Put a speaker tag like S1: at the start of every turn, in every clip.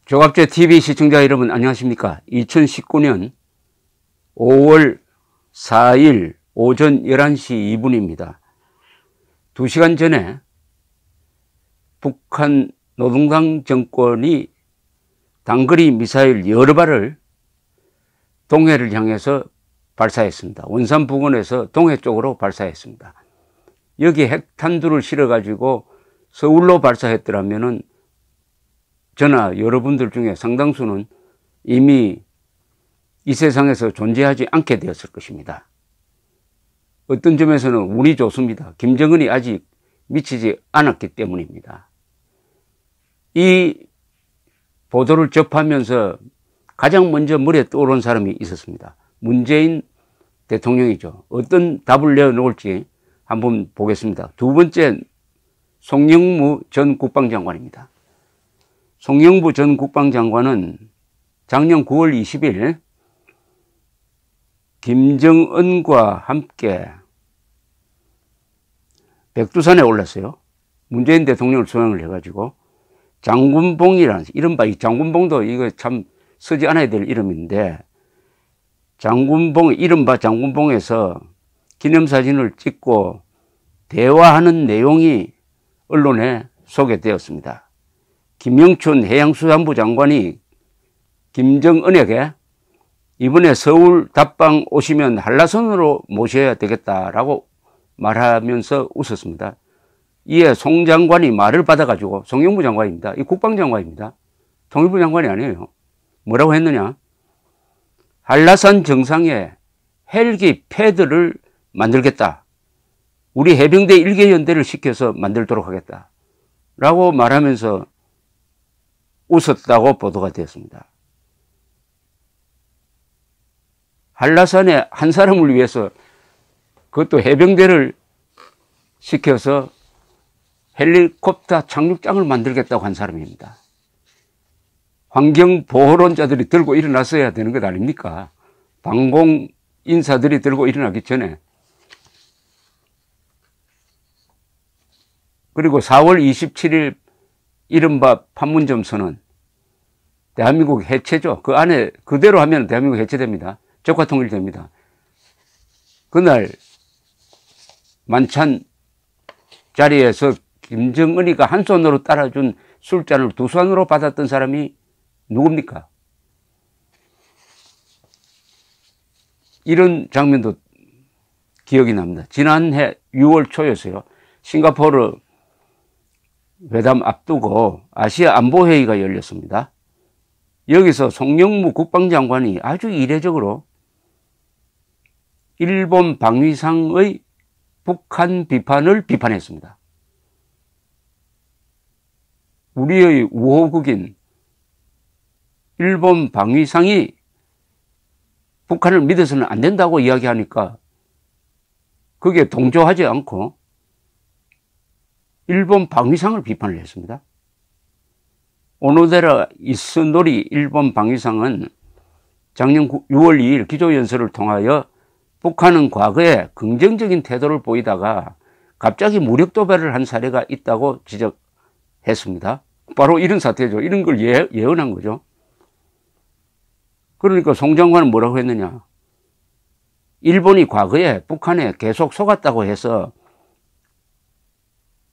S1: 조갑제 TV 시청자 여러분 안녕하십니까? 2019년 5월 4일 오전 11시 2분입니다. 2시간 전에 북한 노동당 정권이 단거리 미사일 여러 발을 동해를 향해서 발사했습니다. 원산 부근에서 동해 쪽으로 발사했습니다. 여기 핵탄두를 실어가지고 서울로 발사했더라면은 저나 여러분들 중에 상당수는 이미 이 세상에서 존재하지 않게 되었을 것입니다. 어떤 점에서는 운이 좋습니다. 김정은이 아직 미치지 않았기 때문입니다. 이 보도를 접하면서 가장 먼저 머리에 떠오른 사람이 있었습니다. 문재인 대통령이죠. 어떤 답을 내어놓을지 한번 보겠습니다. 두 번째, 송영무 전 국방장관입니다. 송영무 전 국방장관은 작년 9월 20일 김정은과 함께 백두산에 올랐어요. 문재인 대통령을 소환을 해가지고 장군봉이라는, 이른바 이 장군봉도 이거 참 쓰지 않아야 될 이름인데, 장군봉, 이른바 장군봉에서 기념사진을 찍고 대화하는 내용이 언론에 소개되었습니다. 김영춘 해양수산부 장관이 김정은에게 이번에 서울 답방 오시면 한라산으로 모셔야 되겠다라고 말하면서 웃었습니다. 이에 송 장관이 말을 받아가지고, 송영무 장관입니다. 이 국방장관입니다. 통일부 장관이 아니에요. 뭐라고 했느냐? 한라산 정상에 헬기 패드를 만들겠다. 우리 해병대 1개 연대를 시켜서 만들도록 하겠다. 라고 말하면서 웃었다고 보도가 되었습니다. 한라산에 한 사람을 위해서, 그것도 해병대를 시켜서 헬리콥터 착륙장을 만들겠다고 한 사람입니다. 환경보호론자들이 들고 일어났어야 되는 것 아닙니까? 방공 인사들이 들고 일어나기 전에. 그리고 4월 27일 이른바 판문점 선언, 대한민국 해체죠. 그 안에 그대로 하면 대한민국 해체됩니다. 적화통일됩니다. 그날 만찬 자리에서 김정은이가 한 손으로 따라준 술잔을 두 손으로 받았던 사람이 누굽니까? 이런 장면도 기억이 납니다. 지난해 6월 초였어요. 싱가포르 회담 앞두고 아시아 안보회의가 열렸습니다. 여기서 송영무 국방장관이 아주 이례적으로 일본 방위상의 북한 비판을 비판했습니다. 우리의 우호국인 일본 방위상이 북한을 믿어서는 안 된다고 이야기하니까 그게 동조하지 않고 일본 방위상을 비판을 했습니다. 오노데라 이스노리 일본 방위상은 작년 6월 2일 기조연설을 통하여 북한은 과거에 긍정적인 태도를 보이다가 갑자기 무력 도발을 한 사례가 있다고 지적했습니다. 바로 이런 사태죠. 이런 걸 예언한 거죠. 그러니까 송 장관은 뭐라고 했느냐? 일본이 과거에 북한에 계속 속았다고 해서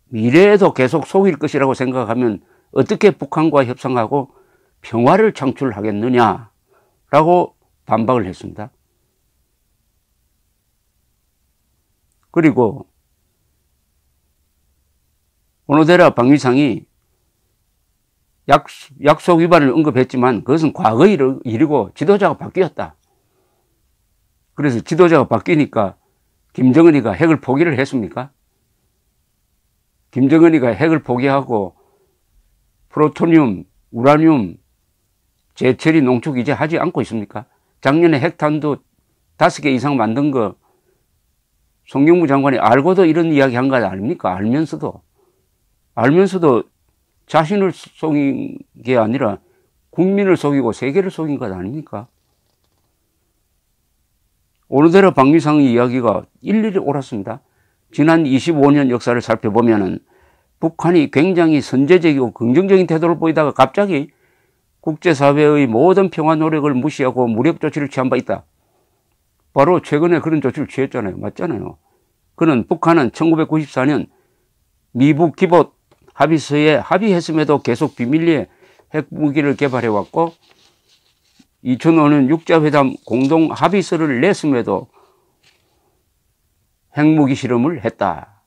S1: 미래에도 계속 속일 것이라고 생각하면 어떻게 북한과 협상하고 평화를 창출하겠느냐라고 반박을 했습니다. 그리고 오노데라 방위상이 약속 위반을 언급했지만 그것은 과거의 일이고 지도자가 바뀌었다. 그래서 지도자가 바뀌니까 김정은이가 핵을 포기를 했습니까? 김정은이가 핵을 포기하고 프로토늄, 우라늄 재처리 농축 이제 하지 않고 있습니까? 작년에 핵탄두 5개 이상 만든 거 송영무 장관이 알고도 이런 이야기 한 거 아닙니까? 알면서도 자신을 속인 게 아니라 국민을 속이고 세계를 속인 것 아닙니까? 오노데라 방위상의 이야기가 일일이 옳았습니다. 지난 25년 역사를 살펴보면은 북한이 굉장히 선제적이고 긍정적인 태도를 보이다가 갑자기 국제사회의 모든 평화 노력을 무시하고 무력 조치를 취한 바 있다. 바로 최근에 그런 조치를 취했잖아요. 맞잖아요. 그는 북한은 1994년 미북 기봇 합의서에 합의했음에도 계속 비밀리에 핵무기를 개발해왔고 2005년 육자회담 공동 합의서를 냈음에도 핵무기 실험을 했다.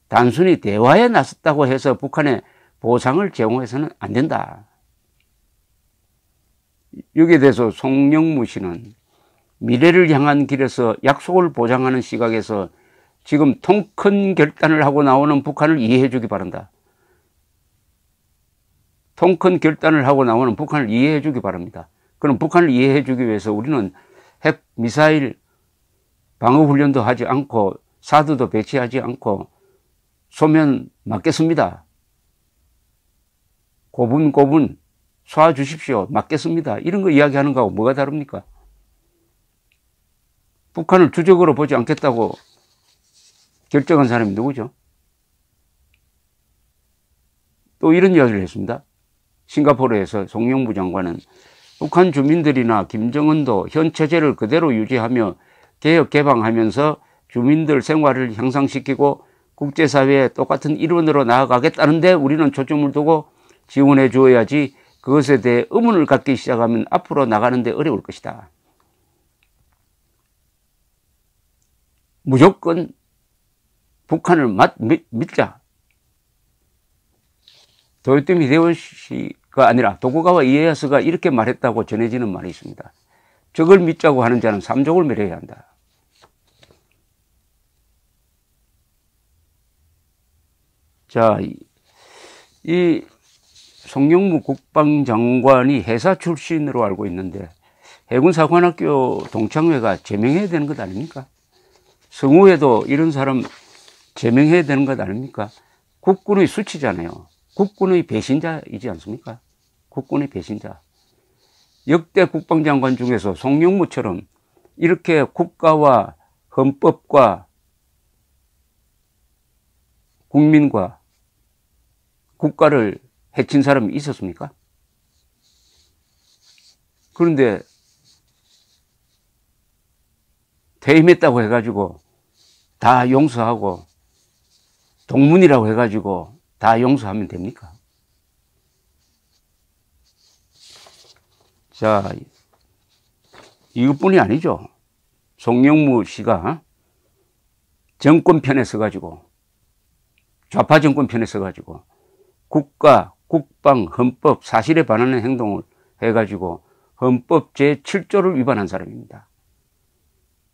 S1: 단순히 대화에 나섰다고 해서 북한에 보상을 제공해서는 안 된다. 여기에 대해서 송영무 씨는 미래를 향한 길에서 약속을 보장하는 시각에서 지금 통 큰 결단을 하고 나오는 북한을 이해해 주기 바란다. 통 큰 결단을 하고 나오는 북한을 이해해 주기 바랍니다. 그럼 북한을 이해해 주기 위해서 우리는 핵 미사일 방어 훈련도 하지 않고 사드도 배치하지 않고 소면 맞겠습니다. 고분고분 쏴 주십시오. 맞겠습니다. 이런 거 이야기하는 거하고 뭐가 다릅니까? 북한을 주적으로 보지 않겠다고 결정한 사람이 누구죠? 또 이런 이야기를 했습니다. 싱가포르에서 송영무 장관은 북한 주민들이나 김정은도 현 체제를 그대로 유지하며 개혁 개방하면서 주민들 생활을 향상시키고 국제사회의 똑같은 일원으로 나아가겠다는데 우리는 초점을 두고 지원해 주어야지 그것에 대해 의문을 갖기 시작하면 앞으로 나가는데 어려울 것이다. 무조건 북한을 믿자. 도요토미 히데요시가 아니라 도쿠가와 이에야스가 이렇게 말했다고 전해지는 말이 있습니다. 적을 믿자고 하는 자는 삼족을 멸해야 한다. 자, 이 송영무 국방장관이 해사 출신으로 알고 있는데 해군사관학교 동창회가 제명해야 되는 것 아닙니까? 성우에도 이런 사람 제명해야 되는 것 아닙니까? 국군의 수치잖아요. 국군의 배신자이지 않습니까? 국군의 배신자. 역대 국방장관 중에서 송영무처럼 이렇게 국가와 헌법과 국민과 국가를 해친 사람이 있었습니까? 그런데 퇴임했다고 해가지고 다 용서하고 동문이라고 해가지고 다 용서하면 됩니까? 자, 이것뿐이 아니죠. 송영무 씨가 정권 편에 서가지고 좌파 정권 편에 서가지고 국가, 국방, 헌법, 사실에 반하는 행동을 해가지고 헌법 제7조를 위반한 사람입니다.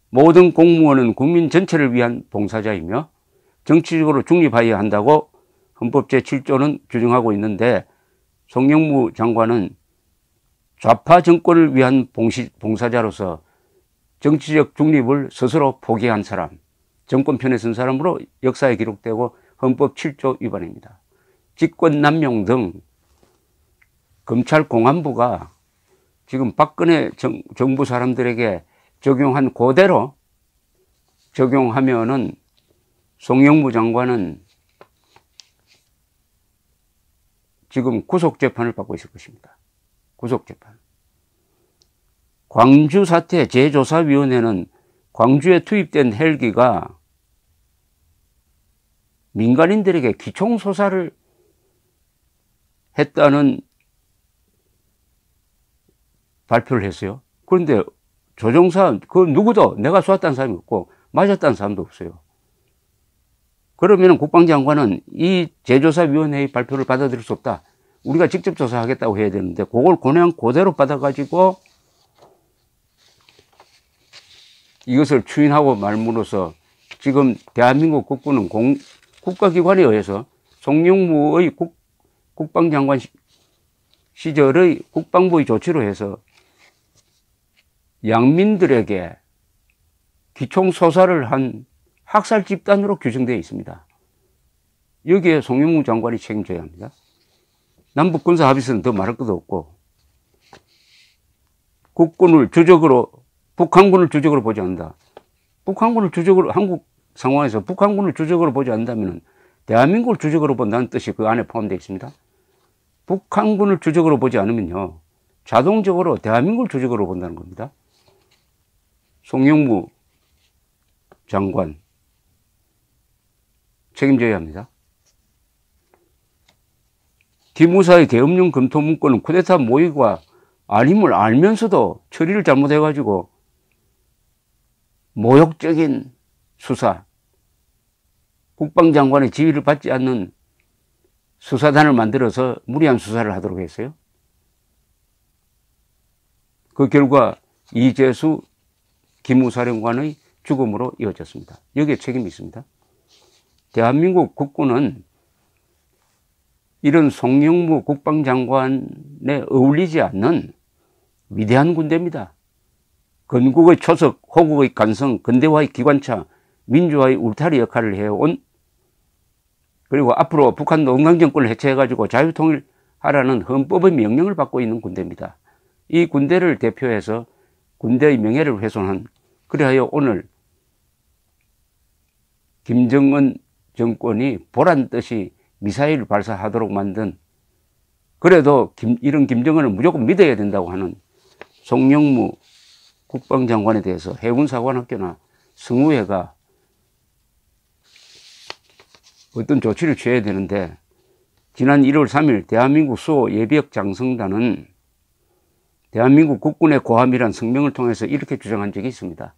S1: 모든 공무원은 국민 전체를 위한 봉사자이며 정치적으로 중립하여야 한다고 헌법 제7조는 규정하고 있는데 송영무 장관은 좌파 정권을 위한 봉사자로서 정치적 중립을 스스로 포기한 사람, 정권 편에 선 사람으로 역사에 기록되고 헌법 7조 위반입니다. 직권남용 등 검찰 공안부가 지금 박근혜 정부 사람들에게 적용한 그대로 적용하면은 송영무 장관은 지금 구속재판을 받고 있을 것입니다. 구속재판. 광주 사태 재조사위원회는 광주에 투입된 헬기가 민간인들에게 기총소사를 했다는 발표를 했어요. 그런데 조종사, 그 누구도 내가 쏘았다는 사람이 없고 맞았다는 사람도 없어요. 그러면 국방장관은 이 재조사위원회의 발표를 받아들일 수 없다. 우리가 직접 조사하겠다고 해야 되는데 그걸 그냥 그대로 받아가지고 이것을 추인하고 말므로써 지금 대한민국 국군은 국가기관에 의해서 송영무의 국방장관 시절의 국방부의 조치로 해서 양민들에게 기총소사를 한 학살 집단으로 규정되어 있습니다. 여기에 송영무 장관이 책임져야 합니다. 남북 군사 합의서는 더 말할 것도 없고 국군을 주적으로 북한군을 주적으로 보지 않는다. 북한군을 주적으로 한국 상황에서 북한군을 주적으로 보지 않는다면 대한민국을 주적으로 본다는 뜻이 그 안에 포함되어 있습니다. 북한군을 주적으로 보지 않으면요 자동적으로 대한민국을 주적으로 본다는 겁니다. 송영무 장관 책임져야 합니다. 기무사의 계엄령 검토 문건은 쿠데타 모의가 아님을 알면서도 처리를 잘못해가지고 모욕적인 수사, 국방장관의 지휘를 받지 않는 수사단을 만들어서 무리한 수사를 하도록 했어요. 그 결과 이재수 기무사령관의 죽음으로 이어졌습니다. 여기에 책임이 있습니다. 대한민국 국군은 이런 송영무 국방장관에 어울리지 않는 위대한 군대입니다. 건국의 초석, 호국의 간성, 근대화의 기관차, 민주화의 울타리 역할을 해온, 그리고 앞으로 북한 농강정권을 해체해가지고 자유통일하라는 헌법의 명령을 받고 있는 군대입니다. 이 군대를 대표해서 군대의 명예를 훼손한, 그리하여 오늘 김정은 정권이 보란듯이 미사일을 발사하도록 만든, 그래도 이런 김정은을 무조건 믿어야 된다고 하는 송영무 국방장관에 대해서 해군사관학교나 성우회가 어떤 조치를 취해야 되는데, 지난 1월 3일 대한민국 수호 예비역 장성단은 대한민국 국군의 고함이란 성명을 통해서 이렇게 주장한 적이 있습니다.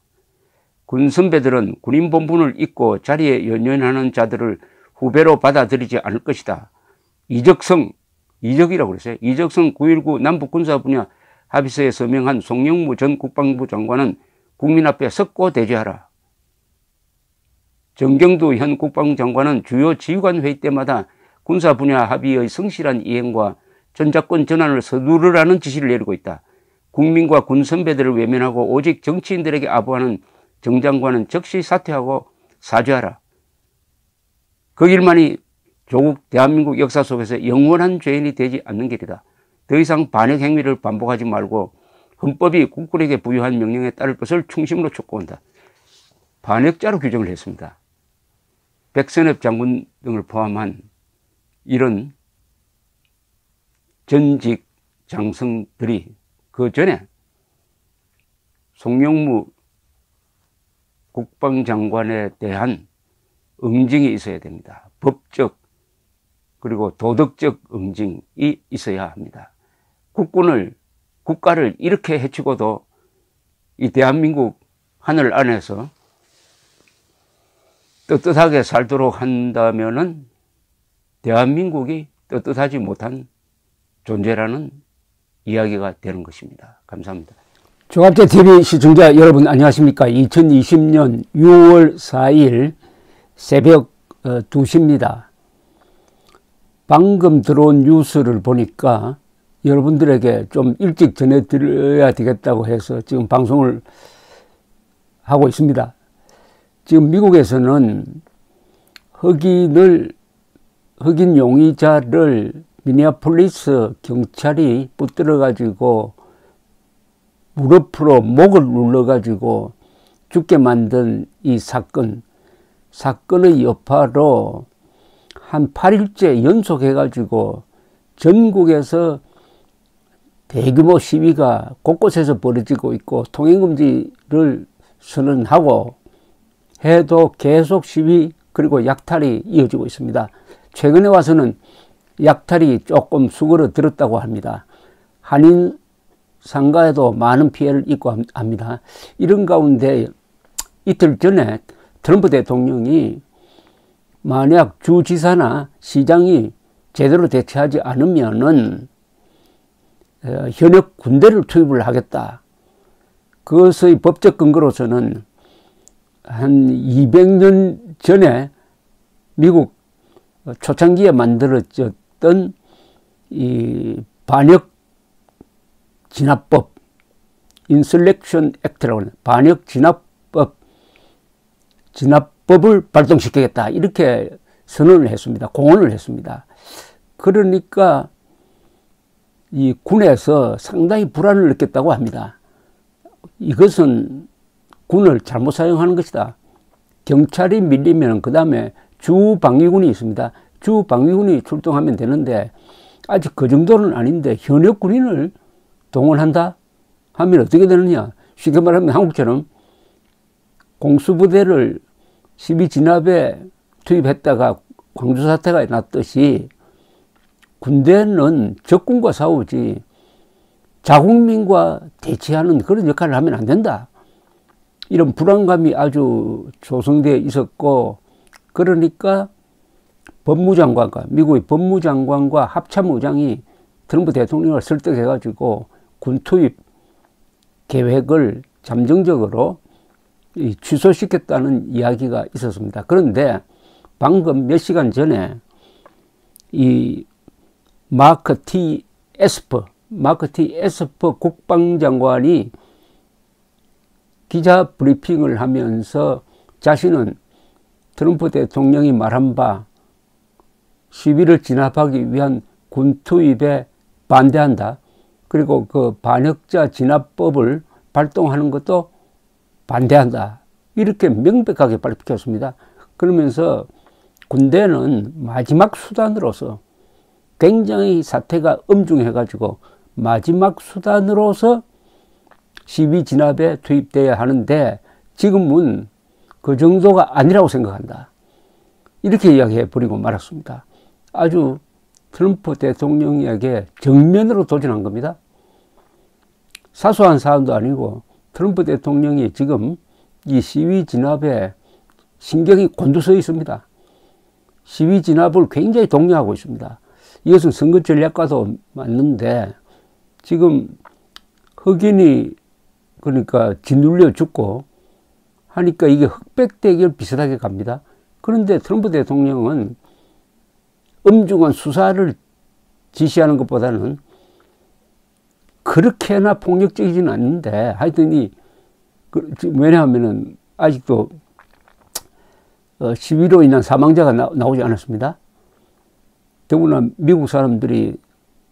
S1: 군 선배들은 군인 본분을 잊고 자리에 연연하는 자들을 후배로 받아들이지 않을 것이다. 이적이라고 그랬어요. 이적성 9.19 남북군사 분야 합의서에 서명한 송영무 전 국방부 장관은 국민 앞에 석고 대죄하라. 정경두 현 국방장관은 주요 지휘관 회의 때마다 군사 분야 합의의 성실한 이행과 전작권 전환을 서두르라는 지시를 내리고 있다. 국민과 군 선배들을 외면하고 오직 정치인들에게 아부하는 정 장관은 즉시 사퇴하고 사죄하라. 그 길만이 조국 대한민국 역사 속에서 영원한 죄인이 되지 않는 길이다. 더 이상 반역 행위를 반복하지 말고 헌법이 국군에게 부여한 명령에 따를 것을 충심으로 촉구한다. 반역자로 규정을 했습니다. 백선엽 장군 등을 포함한 이런 전직 장성들이 그 전에 송영무 국방장관에 대한 응징이 있어야 됩니다. 법적 그리고 도덕적 응징이 있어야 합니다. 국가를 이렇게 해치고도 이 대한민국 하늘 안에서 떳떳하게 살도록 한다면은 대한민국이 떳떳하지 못한 존재라는 이야기가 되는 것입니다. 감사합니다.
S2: 종합제TV 시청자 여러분 안녕하십니까. 2020년 6월 4일 새벽 2시입니다. 방금 들어온 뉴스를 보니까 여러분들에게 좀 일찍 전해드려야 되겠다고 해서 지금 방송을 하고 있습니다. 지금 미국에서는 흑인 용의자를 미니애폴리스 경찰이 붙들어가지고 무릎으로 목을 눌러가지고 죽게 만든 이 사건의 여파로 한 8일째 연속해가지고 전국에서 대규모 시위가 곳곳에서 벌어지고 있고 통행금지를 선언하고 해도 계속 시위 그리고 약탈이 이어지고 있습니다. 최근에 와서는 약탈이 조금 수그러들었다고 합니다. 한인 상가에도 많은 피해를 입고 합니다. 이런 가운데 이틀 전에 트럼프 대통령이 만약 주지사나 시장이 제대로 대처하지 않으면은 현역 군대를 투입을 하겠다. 그것의 법적 근거로서는 한 200년 전에 미국 초창기에 만들어졌던 이 반역 진압법, 인설렉션 액트라고 하는 반역 진압법을 발동시키겠다. 이렇게 선언을 했습니다. 공언을 했습니다. 그러니까 이 군에서 상당히 불안을 느꼈다고 합니다. 이것은 군을 잘못 사용하는 것이다. 경찰이 밀리면 그 다음에 주방위군이 있습니다. 주방위군이 출동하면 되는데 아직 그 정도는 아닌데 현역 군인을 동원한다 하면 어떻게 되느냐. 쉽게 말하면 한국처럼 공수부대를 12 진압에 투입했다가 광주 사태가 났듯이 군대는 적군과 싸우지 자국민과 대치하는 그런 역할을 하면 안 된다. 이런 불안감이 아주 조성되어 있었고, 그러니까 법무장관과 미국의 법무장관과 합참의장이 트럼프 대통령을 설득해가지고 군 투입 계획을 잠정적으로 취소시켰다는 이야기가 있었습니다. 그런데 방금 몇 시간 전에 이 마크 T. 에스퍼 국방장관이 기자 브리핑을 하면서 자신은 트럼프 대통령이 말한 바 시위를 진압하기 위한 군 투입에 반대한다. 그리고 그 반역자 진압법을 발동하는 것도 반대한다. 이렇게 명백하게 밝혔습니다. 그러면서 군대는 마지막 수단으로서 굉장히 사태가 엄중해가지고 마지막 수단으로서 시위 진압에 투입돼야 하는데 지금은 그 정도가 아니라고 생각한다. 이렇게 이야기해 버리고 말았습니다. 아주 트럼프 대통령에게 정면으로 도전한 겁니다. 사소한 사안도 아니고 트럼프 대통령이 지금 이 시위 진압에 신경이 곤두서 있습니다. 시위 진압을 굉장히 독려하고 있습니다. 이것은 선거 전략과도 맞는데 지금 흑인이 그러니까 짓눌려 죽고 하니까 이게 흑백 대결 비슷하게 갑니다. 그런데 트럼프 대통령은 엄중한 수사를 지시하는 것보다는 그렇게나 폭력적이지는 않는데 하여튼 왜냐하면은 아직도 시위로 인한 사망자가 나오지 않았습니다. 더구나 미국 사람들이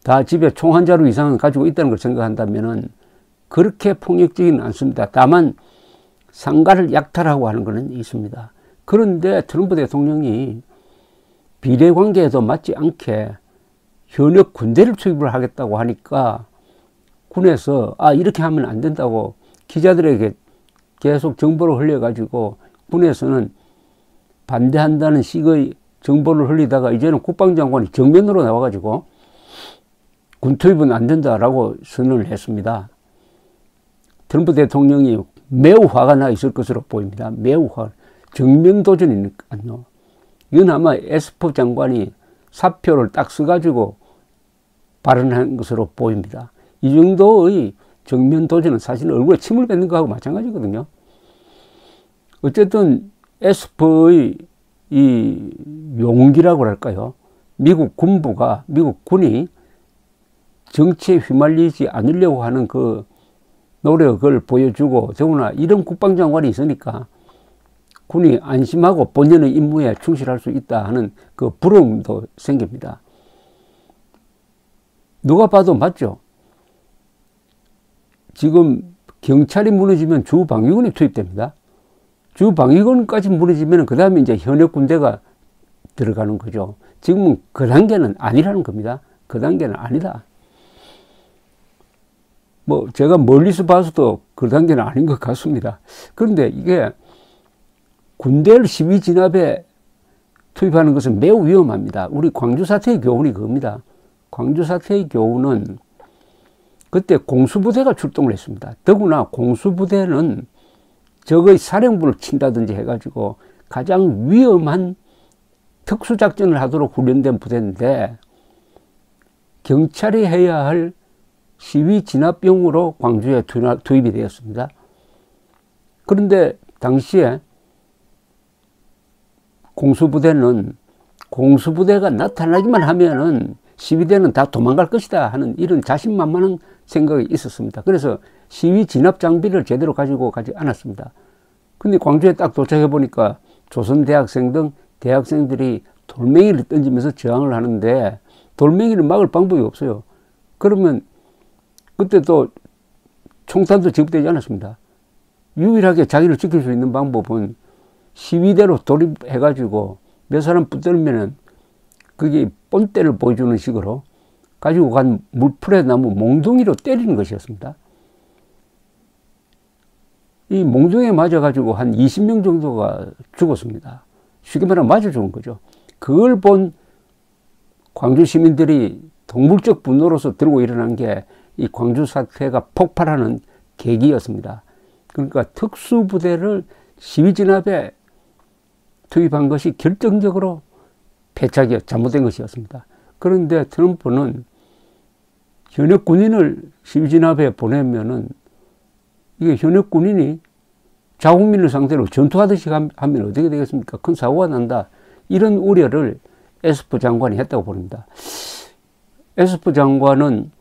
S2: 다 집에 총 한 자루 이상은 가지고 있다는 걸 생각한다면은 그렇게 폭력적이는 않습니다. 다만 상가를 약탈하고 하는 것은 있습니다. 그런데 트럼프 대통령이 비례관계에도 맞지 않게 현역 군대를 투입을 하겠다고 하니까 군에서 이렇게 하면 안 된다고 기자들에게 계속 정보를 흘려가지고 군에서는 반대한다는 식의 정보를 흘리다가 이제는 국방장관이 정면으로 나와가지고 군 투입은 안 된다라고 선언을 했습니다. 트럼프 대통령이 매우 화가 나 있을 것으로 보입니다. 매우 정면 도전이니까요. 이건 아마 에스퍼 장관이 사표를 딱 써가지고 발언한 것으로 보입니다. 이 정도의 정면 도전은 사실 얼굴에 침을 뱉는 거하고 마찬가지거든요. 어쨌든 에스퍼의 이 용기라고 할까요? 미국 군이 정치에 휘말리지 않으려고 하는 그 노력을 보여주고, 더구나 이런 국방장관이 있으니까 군이 안심하고 본연의 임무에 충실할 수 있다 하는 그 부러움도 생깁니다. 누가 봐도 맞죠? 지금 경찰이 무너지면 주방위군이 투입됩니다. 주방위군까지 무너지면 그 다음에 이제 현역 군대가 들어가는 거죠. 지금은 그 단계는 아니라는 겁니다. 그 단계는 아니다. 제가 멀리서 봐서도 그 단계는 아닌 것 같습니다. 그런데 이게 군대를 시위 진압에 투입하는 것은 매우 위험합니다. 우리 광주 사태의 교훈이 그겁니다. 광주 사태의 교훈은 그때 공수부대가 출동을 했습니다. 더구나 공수부대는 적의 사령부를 친다든지 해가지고 가장 위험한 특수작전을 하도록 훈련된 부대인데 경찰이 해야 할 시위 진압용으로 광주에 투입이 되었습니다. 그런데 당시에 공수부대가 나타나기만 하면은 시위대는 다 도망갈 것이다 하는 이런 자신만만한 생각이 있었습니다. 그래서 시위 진압 장비를 제대로 가지고 가지 않았습니다. 근데 광주에 딱 도착해 보니까 조선 대학생 등 대학생들이 돌멩이를 던지면서 저항을 하는데 돌멩이를 막을 방법이 없어요. 그러면 그때 또 총탄도 지급되지 않았습니다. 유일하게 자기를 지킬 수 있는 방법은 시위대로 돌입해가지고 몇 사람 붙들면은 그게 본때를 보여주는 식으로 가지고 간 물풀에 나무 몽둥이로 때리는 것이었습니다. 이 몽둥이에 맞아가지고 한 20명 정도가 죽었습니다. 쉽게 말하면 맞아 죽은 거죠. 그걸 본 광주 시민들이 동물적 분노로서 들고 일어난 게 이 광주 사태가 폭발하는 계기였습니다. 그러니까 특수부대를 시위 진압에 투입한 것이 결정적으로 잘못된 것이었습니다. 그런데 트럼프는 현역 군인을 시위 진압에 보내면은 이게 현역 군인이 자국민을 상대로 전투하듯이 하면 어떻게 되겠습니까? 큰 사고가 난다. 이런 우려를 에스퍼 장관이 했다고 봅니다. 에스퍼 장관은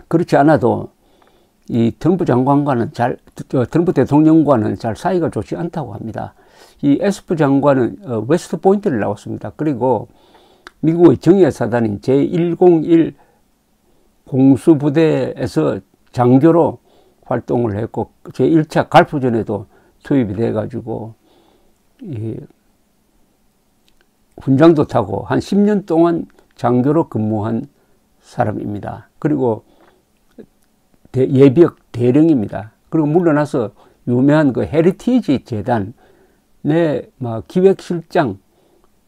S2: 그렇지 않아도 이 트럼프 장관과는 트럼프 대통령과는 잘 사이가 좋지 않다고 합니다. 이 에스퍼 장관은 웨스트 포인트를 나왔습니다. 그리고 미국의 정예 사단인 제101 공수부대에서 장교로 활동을 했고 제1차 갈프전에도 투입이 돼가지고 훈장도 타고 한 10년 동안 장교로 근무한 사람입니다. 그리고 예비역 대령입니다. 그리고 물러나서 유명한 그 헤리티지 재단의 기획실장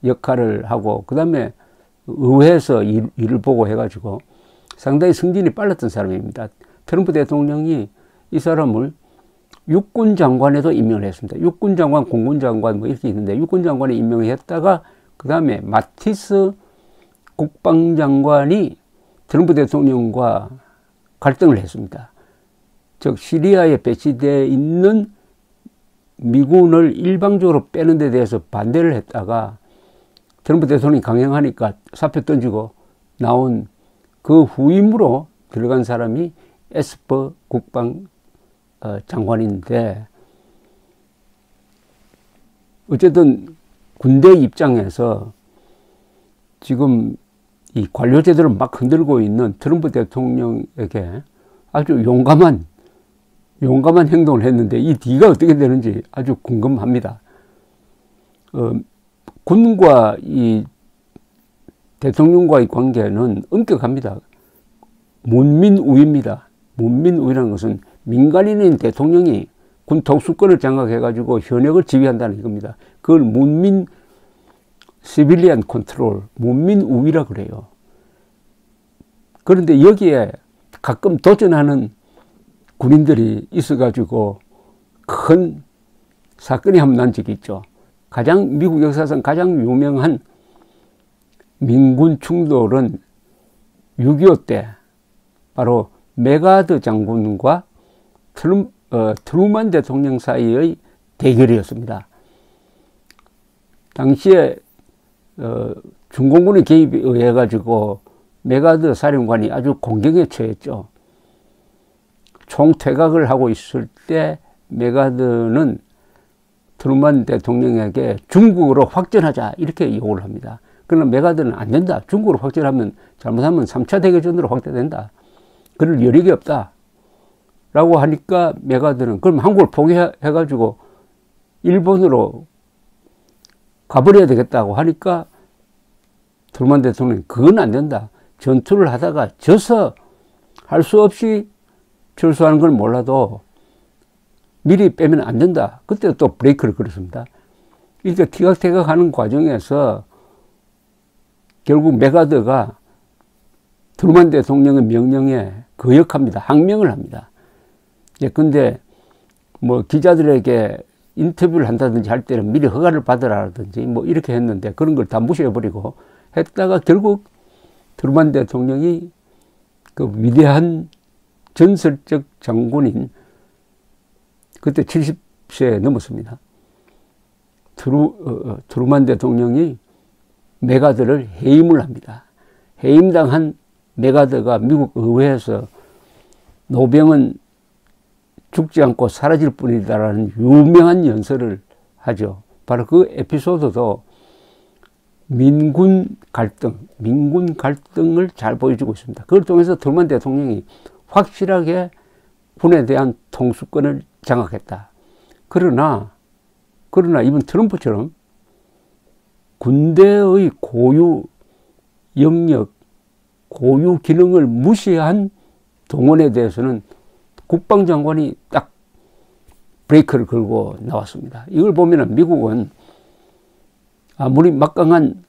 S2: 역할을 하고 그 다음에 의회에서 일을 보고 해가지고 상당히 승진이 빨랐던 사람입니다. 트럼프 대통령이 이 사람을 육군 장관에도 임명을 했습니다. 육군 장관, 공군 장관 뭐 이렇게 있는데 육군 장관에 임명을 했다가 그 다음에 마티스 국방장관이 트럼프 대통령과 갈등을 했습니다. 즉 시리아에 배치되어 있는 미군을 일방적으로 빼는 데 대해서 반대를 했다가 트럼프 대통령이 강행하니까 사표 던지고 나온 그 후임으로 들어간 사람이 에스퍼 국방 장관인데 어쨌든 군대 입장에서 지금 이 관료제도를 막 흔들고 있는 트럼프 대통령에게 아주 용감한 행동을 했는데 이 뒤가 어떻게 되는지 아주 궁금합니다. 군과 이 대통령과의 관계는 엄격합니다. 문민우위입니다. 문민우위라는 것은 민간인인 대통령이 군 특수권을 장악해가지고 현역을 지휘한다는 이겁니다. 그걸 문민 시빌리안 컨트롤, 문민우위라 그래요. 그런데 여기에 가끔 도전하는 군인들이 있어가지고 큰 사건이 한 번 난 적이 있죠. 미국 역사상 가장 유명한 민군 충돌은 6.25 때 바로 메가드 장군과 트루만 대통령 사이의 대결이었습니다. 당시에 중공군의 개입에 의해 가지고 메가드 사령관이 아주 공경에 처했죠. 총퇴각을 하고 있을 때 메가드는 트루만 대통령에게 중국으로 확전하자 이렇게 요구를 합니다. 그러나 메가드는 안 된다. 중국으로 확전하면 잘못하면 3차 대결전으로 확대된다. 그럴 여력이 없다. 라고 하니까 메가드는 그럼 한국을 포기해가지고 일본으로 가버려야 되겠다고 하니까 트루만 대통령이 그건 안 된다. 전투를 하다가 져서 할 수 없이 철수하는 걸 몰라도 미리 빼면 안 된다. 그때 또 브레이크를 걸었습니다. 이렇게 티격태격 하는 과정에서 결국 메가드가 트루만 대통령의 명령에 거역합니다. 항명을 합니다. 예, 근데 뭐 기자들에게 인터뷰를 한다든지 할 때는 미리 허가를 받으라든지 뭐 이렇게 했는데 그런 걸 다 무시해버리고 했다가 결국 트루만 대통령이 그 위대한 전설적 장군인 그때 70세 넘었습니다. 트루만 대통령이 메가드를 해임을 합니다. 해임당한 메가드가 미국 의회에서 노병은 죽지 않고 사라질 뿐이다라는 유명한 연설을 하죠. 바로 그 에피소드도 민군 갈등을 잘 보여주고 있습니다. 그걸 통해서 트루만 대통령이 확실하게 군에 대한 통수권을 장악했다. 그러나 이번 트럼프처럼 군대의 고유 영역 고유 기능을 무시한 동원에 대해서는 국방장관이 딱 브레이크를 걸고 나왔습니다. 이걸 보면 미국은 아무리 막강한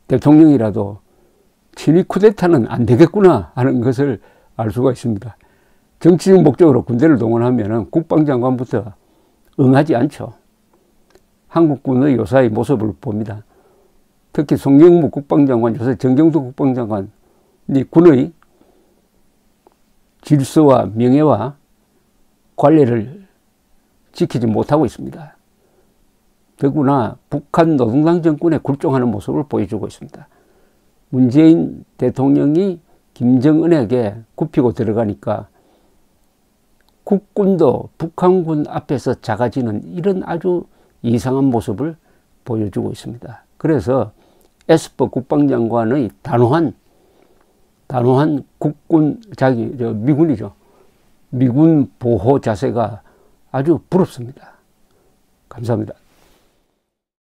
S2: 대통령이라도 친위 쿠데타는 안 되겠구나 하는 것을 알 수가 있습니다. 정치적 목적으로 군대를 동원하면 국방장관부터 응하지 않죠. 한국군의 요사의 모습을 봅니다. 특히 송영무 국방장관, 요새 정경도 국방장관이 군의 질서와 명예와 관례를 지키지 못하고 있습니다. 더구나 북한 노동당 정권에 굴종하는 모습을 보여주고 있습니다. 문재인 대통령이 김정은에게 굽히고 들어가니까 국군도 북한군 앞에서 작아지는 이런 아주 이상한 모습을 보여주고 있습니다. 그래서 에스퍼 국방장관의 단호한 국군 미군이죠. 미군 보호 자세가 아주 부럽습니다. 감사합니다.